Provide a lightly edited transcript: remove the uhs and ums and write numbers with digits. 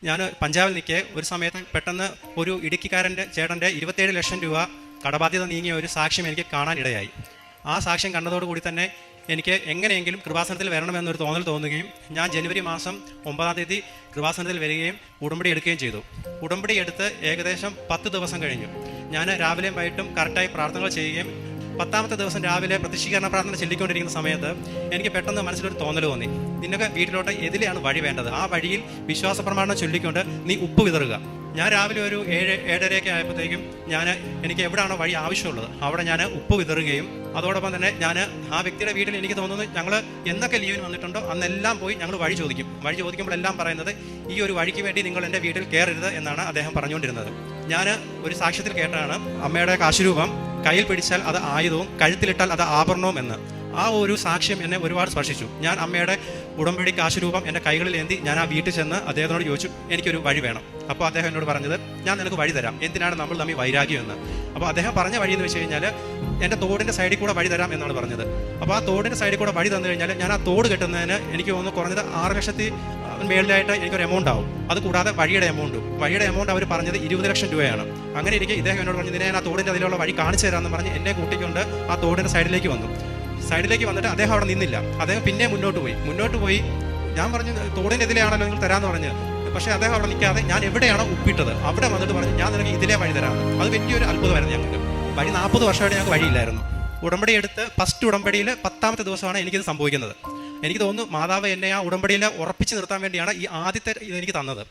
ഞാൻ പഞ്ചാബിൽ നിൽക്കെ ഒരു സമയത്ത് പെട്ടെന്ന് ഒരു ഇടുക്കിക്കാരൻ്റെ ചേട്ടൻ്റെ 27 ലക്ഷം രൂപ കടബാധ്യത നീങ്ങിയ ഒരു സാക്ഷ്യം എനിക്ക് കാണാനിടയായി. ആ സാക്ഷ്യം കണ്ടതോടുകൂടി തന്നെ എനിക്ക് എങ്ങനെയെങ്കിലും കൃപാസനത്തിൽ വരണമെന്നൊരു തോന്നുകയും ഞാൻ ജനുവരി മാസം 9-ാം തീയതി കൃപാസനത്തിൽ വരികയും ഉടമ്പടി എടുക്കുകയും ചെയ്തു. ഉടമ്പടി എടുത്ത് ഏകദേശം 10 ദിവസം കഴിഞ്ഞു. ഞാൻ രാവിലെയും വൈകിട്ടും കറക്റ്റായി പ്രാർത്ഥനകൾ ചെയ്യുകയും 10ാമത്തെ ദിവസം രാവിലെ പ്രത്യക്ഷീകരണ പ്രാർത്ഥന ചൊല്ലിക്കൊണ്ടിരിക്കുന്ന സമയത്ത് എനിക്ക് പെട്ടെന്ന് മനസ്സിലൊരു തോന്നൽ തോന്നി. നിന്നൊക്കെ വീട്ടിലോട്ട് എതിലെയാണ് വഴി വേണ്ടത്, ആ വഴിയിൽ വിശ്വാസ പ്രമാണം ചൊല്ലിക്കൊണ്ട് നീ ഉപ്പ് വിതറുക. ഞാൻ രാവിലെ ഒരു 7-7:30 ആയപ്പോഴത്തേക്കും എനിക്ക് എവിടെയാണോ വഴി ആവശ്യമുള്ളത് അവിടെ ഞാൻ ഉപ്പ് വിതറുകയും അതോടൊപ്പം തന്നെ ഞാൻ ആ വ്യക്തിയുടെ വീട്ടിൽ എനിക്ക് തോന്നുന്നു ഞങ്ങൾ എന്നൊക്കെ ലീവിന് വന്നിട്ടുണ്ടോ അന്നെല്ലാം പോയി ഞങ്ങൾ വഴി ചോദിക്കുമ്പോഴെല്ലാം പറയുന്നത് ഈ ഒരു വഴിക്ക് വേണ്ടി നിങ്ങൾ എൻ്റെ വീട്ടിൽ കയറരുത് എന്നാണ് അദ്ദേഹം പറഞ്ഞുകൊണ്ടിരുന്നത്. ഞാൻ ഒരു സാക്ഷ്യത്തിൽ കേട്ടാണ് അമ്മയുടെ കാശുരൂപം കയ്യിൽ പിടിച്ചാൽ അത് ആയുധവും കഴുത്തിലിട്ടാൽ അത് ആഭരണവും എന്ന്. ആ ഒരു സാക്ഷ്യം എന്നെ ഒരുപാട് സ്പർശിച്ചു. ഞാൻ അമ്മയുടെ ഉടമ്പടി കാശുരൂപം എൻ്റെ കൈകളിൽ ഏന്തി ഞാൻ ആ വീട്ടിൽ ചെന്ന് അദ്ദേഹത്തിനോട് ചോദിച്ചു, എനിക്കൊരു വഴി വേണം. അപ്പോൾ അദ്ദേഹം എന്നോട് പറഞ്ഞത്, ഞാൻ നിനക്ക് വഴി തരാം, എന്തിനാണ് നമ്മൾ തമ്മിൽ വൈരാഗ്യം എന്ന്. അപ്പോൾ അദ്ദേഹം പറഞ്ഞ വഴി എന്ന് വെച്ച് കഴിഞ്ഞാൽ എൻ്റെ തോടിൻ്റെ സൈഡിൽ കൂടെ വഴി തരാം എന്നാണ് പറഞ്ഞത്. അപ്പോൾ ആ തോടിൻ്റെ സൈഡിൽ കൂടെ വഴി തന്നു കഴിഞ്ഞാൽ ഞാൻ ആ തോട് കെട്ടുന്നതിന് എനിക്ക് തോന്നുന്നു കുറഞ്ഞത് 6 ലക്ഷത്തി മേളിലായിട്ട് എനിക്കൊരു എമൗണ്ട് ആവും. അത് കൂടാതെ വഴിയുടെ എമൗണ്ട് അവർ പറഞ്ഞത് 20 ലക്ഷം രൂപയാണ്. അങ്ങനെ എനിക്ക് ഇദ്ദേഹം എന്നോട് പറഞ്ഞു, ഇതിനെ ഞാൻ ആ തോടിൻ്റെ അതിലുള്ള വഴി കാണിച്ചു തരാമെന്ന് പറഞ്ഞ് എന്നെ കൂട്ടിക്കൊണ്ട് ആ തോടിൻ്റെ സൈഡിലേക്ക് വന്നിട്ട് അദ്ദേഹം അവിടെ നിന്നില്ല. അദ്ദേഹം പിന്നെ മുന്നോട്ട് പോയി ഞാൻ പറഞ്ഞു തോടിൻ്റെ ഇതിലെയാണല്ലോ നിങ്ങൾ തരാമെന്ന് പറഞ്ഞ്. പക്ഷേ അദ്ദേഹം അവിടെ നിൽക്കാതെ ഞാൻ എവിടെയാണോ ഉപ്പിട്ടത് അവിടെ വന്നിട്ട് പറഞ്ഞു, ഞാൻ നിനക്ക് ഇതിലേ വഴി തരാമെന്ന്. അത് വലിയൊരു അത്ഭുതമായിരുന്നു ഞങ്ങൾക്ക്. വഴി 40 വർഷമായിട്ട് ഞങ്ങൾക്ക് വഴിയില്ലായിരുന്നു. ഉടമ്പടി എടുത്ത് ഫസ്റ്റ് ഉടമ്പടിയിൽ 10ാമത്തെ ദിവസമാണ് എനിക്കിത് സംഭവിക്കുന്നത്. എനിക്ക് തോന്നുന്നു മാതാവ് എന്നെ ആ ഉടമ്പടിയിൽ ഉറപ്പിച്ച് നിർത്താൻ വേണ്ടിയാണ് ഈ ആദ്യത്തെ ഇത് എനിക്ക് തന്നത്.